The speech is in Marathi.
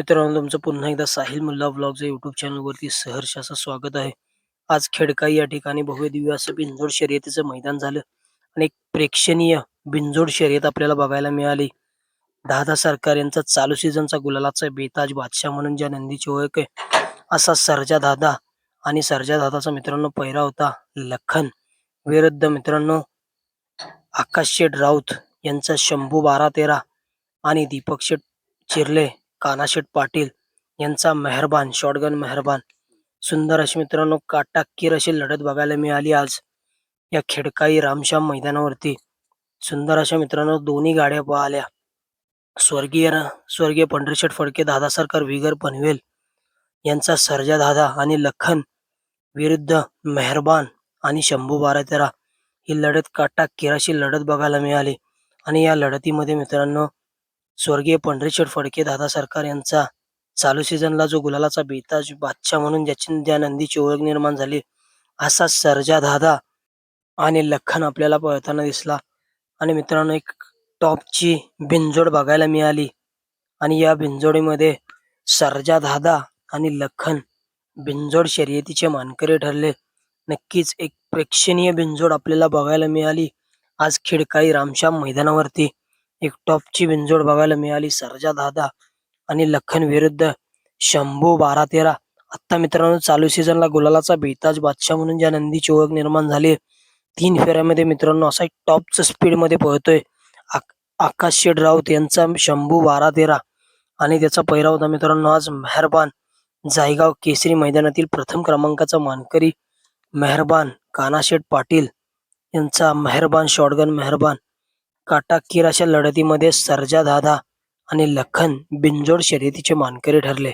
मित्रांनो, तुमचं पुन्हा एकदा साहिल मुल्ला व्लॉगच्या यूट्यूब चॅनलवरती सहर्ष असं स्वागत आहे. आज खेडकाई या ठिकाणी भव्य दिव्य असं बिनजोड शर्यतीचं मैदान झालं आणि एक प्रेक्षणीय बिनजोड शर्यत आपल्याला बघायला मिळाली. दादा सरकार यांचा चालू सीझनचा गुलालाचा बेताज बादशाह म्हणून ज्या नंदीची ओळख आहे, असा सर्जा दादा आणि सर्जा दादाचा मित्रांनो पहिरा होता लखन विरुद्ध मित्रांनो आकाश शेठ राऊत यांचा शंभू 12-13 आणि दीपक शेठ चिरले कानाशेठ पाटील यांचा मेहरबान शॉटगन मेहरबान. सुंदर अशी मित्रांनो काटाकीर अशी लढत बघायला मिळाली आज या खेडकाई रामश्याम मैदानावरती. सुंदर अशा मित्रांनो दोन्ही गाड्या पळाल्या. स्वर्गीय पंढरीशेठ फडके दादा सरकार विगर पनवेल यांचा सर्जा दादा आणि लखन विरुद्ध मेहरबान आणि शंभू 12-13 ही लढत काटाकीर अशी लढत बघायला मिळाली. आणि या लढतीमध्ये मित्रांनो स्वर्गीय पंढरीशेठ फडके दादा सरकार यांचा चालू सीझनला जो गुलालाचा बेताज बादशाह म्हणून ज्या नंदीची ओळख निर्माण झाली, असा सर्जा दादा आणि लखन आपल्याला पळताना दिसला. आणि मित्रांनो एक टॉपची बिनजोड बघायला मिळाली आणि या बिनजोडीमध्ये सर्जा दादा आणि लखन बिनजोड शर्यतीचे मानकरी ठरले. नक्कीच एक प्रेक्षणीय बिनजोड आपल्याला बघायला मिळाली आज खेडकाई रामश्याम मैदानावरती. एक टॉपची बिनजोड बघायला मिळाली सर्जा दादा आणि लखन विरुद्ध शंभू 12-13. आता मित्रांनो चालू सीझनला गुलालाचा बेताज बादशाह म्हणून ज्या नंदीची ओळख निर्माण झाली, 3 फेऱ्यामध्ये मित्रांनो असा एक टॉपचा स्पीड मध्ये पळतोय आकाश शेठ राऊत यांचा शंभू 12-13 आणि त्याचा पहिरा होता मित्रांनो आज मेहरबान जायगाव केसरी मैदानातील प्रथम क्रमांकाचा मानकरी मेहरबान कानाशेठ पाटील यांचा मेहरबान शॉटगन मेहरबान. काटाकीर अशा लढतीमध्ये सर्जा दादा आणि लखन बिनजोड शर्यतीचे मानकरी ठरले.